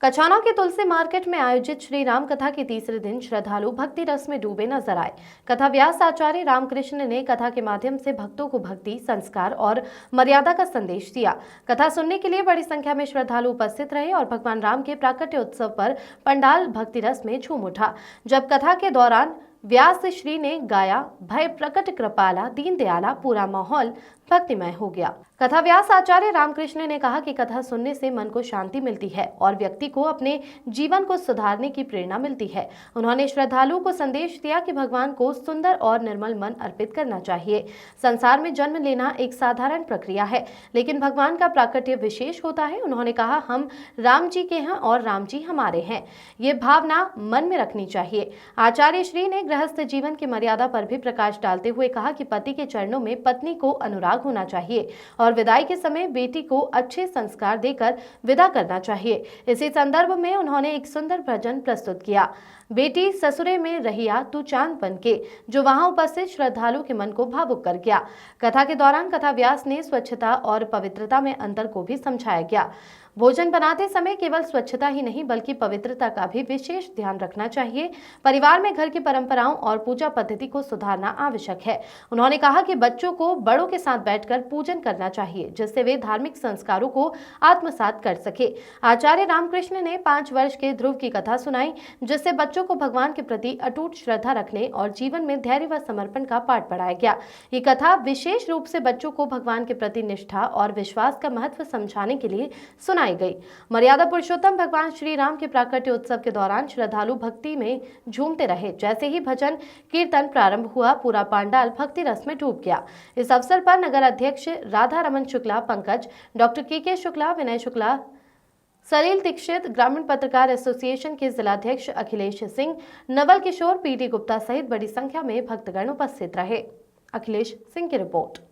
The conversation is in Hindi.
कछाना के तुलसी मार्केट में आयोजित श्री राम कथा के तीसरे दिन श्रद्धालु भक्ति रस में डूबे नजर आए। कथा व्यास आचार्य रामकृष्ण ने कथा के माध्यम से भक्तों को भक्ति, संस्कार और मर्यादा का संदेश दिया। कथा सुनने के लिए बड़ी संख्या में श्रद्धालु उपस्थित रहे और भगवान राम के प्राकट्य उत्सव पर पंडाल भक्ति रस में झूम उठा। जब कथा के दौरान व्यास श्री ने गाया, भय प्रकट कृपाला दीन दयाला, पूरा माहौल भक्तिमय हो गया। कथा व्यास आचार्य रामकृष्ण ने कहा कि कथा सुनने से मन को शांति मिलती है और व्यक्ति को अपने जीवन को सुधारने की प्रेरणा मिलती है। उन्होंने श्रद्धालुओं को संदेश दिया कि भगवान को सुंदर और निर्मल मन अर्पित करना चाहिए। संसार में जन्म लेना एक साधारण प्रक्रिया है, लेकिन भगवान का प्राकट्य विशेष होता है। उन्होंने कहा, हम राम जी के हैं और राम जी हमारे हैं। ये भावना मन में रखनी चाहिए। आचार्य श्री ने गृहस्थ जीवन की मर्यादा पर भी प्रकाश डालते हुए कहा कि पति के चरणों में पत्नी को अनुराग होना चाहिए और विदाई के समय बेटी को अच्छे संस्कार देकर विदा करना चाहिए। इसी संदर्भ में उन्होंने एक सुंदर भजन प्रस्तुत किया, बेटी ससुरे में रहिया तू चांद बनके, जो वहां उपस्थित श्रद्धालु के मन को भावुक कर गया। कथा के दौरान कथा व्यास ने स्वच्छता और पवित्रता में अंतर को भी समझाया गया। भोजन बनाते समय केवल स्वच्छता ही नहीं बल्कि पवित्रता का भी विशेष ध्यान रखना चाहिए। परिवार में घर की परंपराओं और पूजा पद्धति को सुधारना आवश्यक है। उन्होंने कहा कि बच्चों को बड़ों के साथ बैठकर पूजन करना चाहिए, जिससे वे धार्मिक संस्कारों को आत्मसात कर सके। आचार्य रामकृष्ण ने 5 वर्ष के ध्रुव की कथा सुनाई, जिससे बच्चों को भगवान के प्रति अटूट श्रद्धा रखने और जीवन में धैर्य व समर्पण का पाठ पढ़ाया गया। ये कथा विशेष रूप से बच्चों को भगवान के प्रति निष्ठा और विश्वास का महत्व समझाने के लिए सुनाई गई। मर्यादा पुरुषोत्तम भगवान श्री राम के प्राकट्य उत्सव के दौरान श्रद्धालु भक्ति में झूमते रहे। जैसे ही भजन कीर्तन प्रारंभ हुआ, पूरा पंडाल भक्ति रस में डूब गया। इस अवसर पर नगर अध्यक्ष राधा रमन शुक्ला, पंकज, डॉक्टर के शुक्ला, विनय शुक्ला, सलील दीक्षित, ग्रामीण पत्रकार एसोसिएशन के जिलाध्यक्ष अखिलेश सिंह, नवल किशोर, पीडी गुप्ता सहित बड़ी संख्या में भक्तगण उपस्थित रहे। अखिलेश सिंह की रिपोर्ट।